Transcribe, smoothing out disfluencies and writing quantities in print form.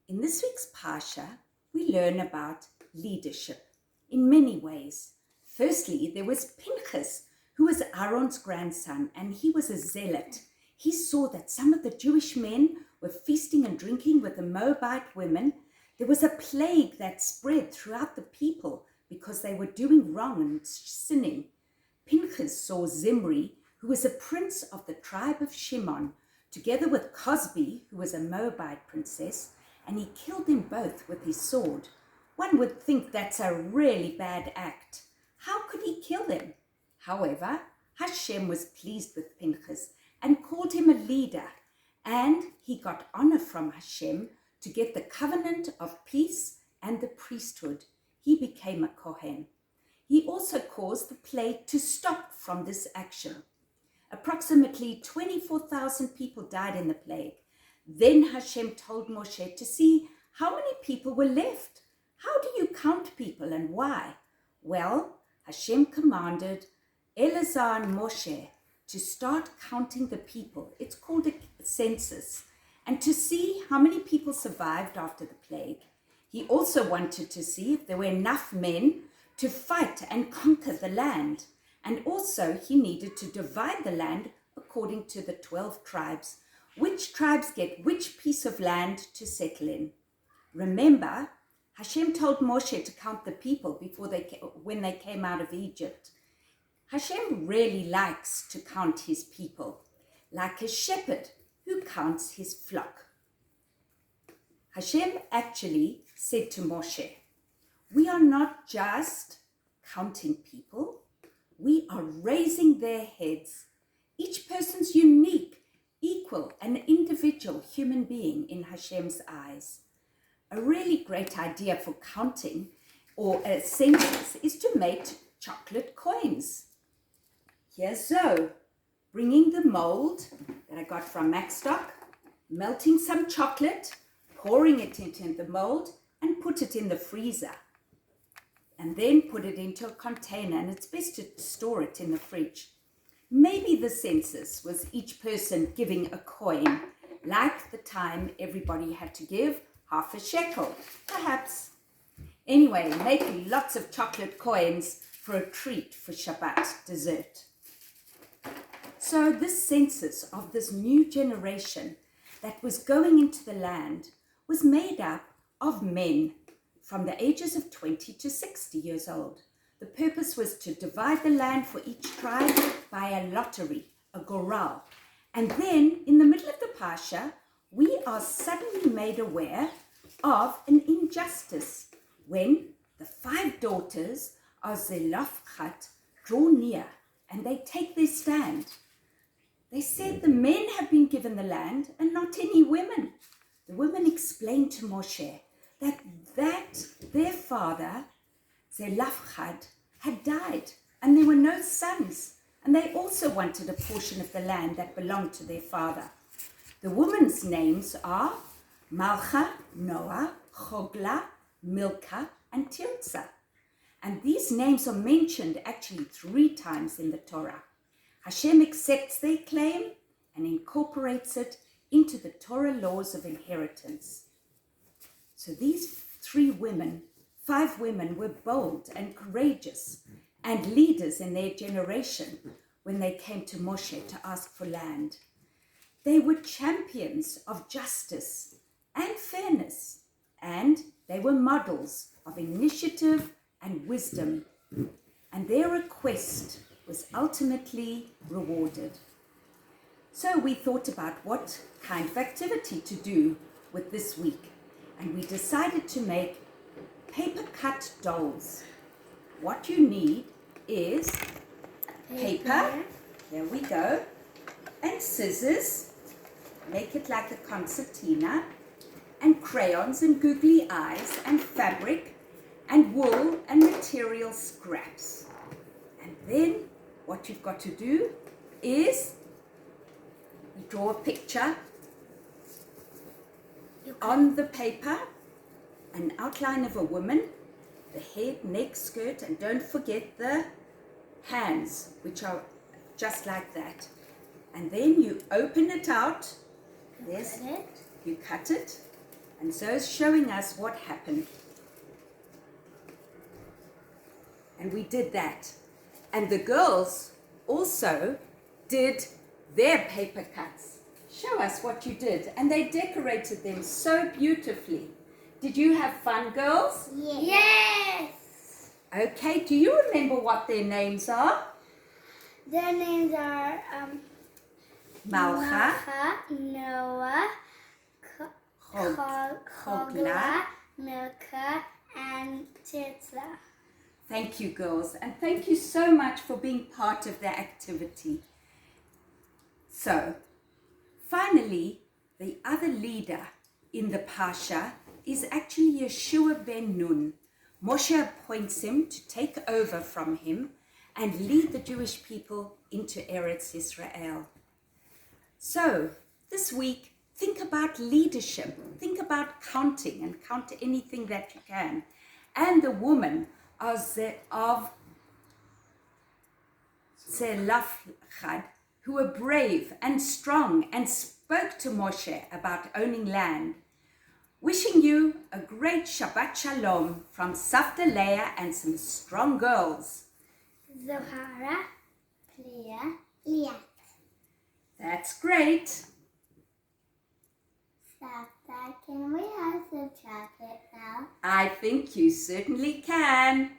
In this week's Parsha, we learn about leadership in many ways. Firstly, there was Pinchas, who was Aaron's grandson, and he was a zealot. He saw that some of the Jewish men were feasting and drinking with the Moabite women. There was a plague that spread throughout the people because they were doing wrong and sinning. Pinchas saw Zimri, who was a prince of the tribe of Shimon, together with Cosbi, who was a Moabite princess, and he killed them both with his sword. One would think that's a really bad act. How could he kill them? However, Hashem was pleased with Pinchas and called him a leader, and he got honor from Hashem to get the covenant of peace and the priesthood. He became a Kohen. He also caused the plague to stop from this action. Approximately 24,000 people died in the plague. Then Hashem told Moshe to see how many people were left. How do you count people and why? Well, Hashem commanded Eleazar and Moshe to start counting the people. It's called a census. And to see how many people survived after the plague. He also wanted to see if there were enough men to fight and conquer the land. And also he needed to divide the land according to the 12 tribes. Which tribes get which piece of land to settle in. Remember, Hashem told Moshe to count the people when they came out of Egypt. Hashem really likes to count his people, like a shepherd who counts his flock. Hashem actually said to Moshe, we are not just counting people, we are raising their heads. Each person's unique, equal, and individual human being in Hashem's eyes. A really great idea for counting or a census is to make chocolate coins. Here's Zoe, bringing the mold that I got from Macstock, melting some chocolate, pouring it into the mold, and put it in the freezer. And then put it into a container, and it's best to store it in the fridge. Maybe the census was each person giving a coin, like the time everybody had to give half a shekel, perhaps. Anyway, make lots of chocolate coins for a treat for Shabbat dessert. So this census of this new generation that was going into the land was made up of men from the ages of 20 to 60 years old. The purpose was to divide the land for each tribe by a lottery, a goral. And then, in the middle of the Parsha, we are suddenly made aware of an injustice when the 5 daughters of Zelophehad draw near and they take their stand. They said the men have been given the land and not any women. The women explained to Moshe that their father, Zelophehad, had died and there were no sons, and they also wanted a portion of the land that belonged to their father. The women's names are Malcha, Noah, Chogla, Milcah, and Tirzah. And these names are mentioned actually 3 times in the Torah. Hashem accepts their claim and incorporates it into the Torah laws of inheritance. So these 5 women were bold and courageous and leaders in their generation when they came to Moshe to ask for land. They were champions of justice and fairness, and they were models of initiative and wisdom, and their request was ultimately rewarded. So we thought about what kind of activity to do with this week, and we decided to make paper cut dolls. What you need is paper, here we go, and scissors, make it like a concertina, and crayons and googly eyes and fabric and wool and material scraps. And then what you've got to do is you draw a picture on the paper, an outline of a woman, the head, neck, skirt, and don't forget the hands, which are just like that. And then you open it out. Yes, you cut it. And Zoe's showing us what happened. And we did that. And the girls also did their paper cuts. Show us what you did. And they decorated them so beautifully. Did you have fun, girls? Yes. Okay, do you remember what their names are? Their names are Malcha, Noah, Chogla, Milka, and Tirza. Thank you, girls, and thank you so much for being part of the activity. So, finally, the other leader in the Parsha is actually Yeshua ben Nun. Moshe appoints him to take over from him and lead the Jewish people into Eretz Israel. So, this week, think about leadership. Think about counting and count anything that you can. And the woman of Zelafchad, who were brave and strong and spoke to Moshe about owning land. Wishing you a great Shabbat Shalom from Safta Laya and some strong girls. Zohara, Leah, Liat. That's great. Safta, can we have some chocolate now? I think you certainly can.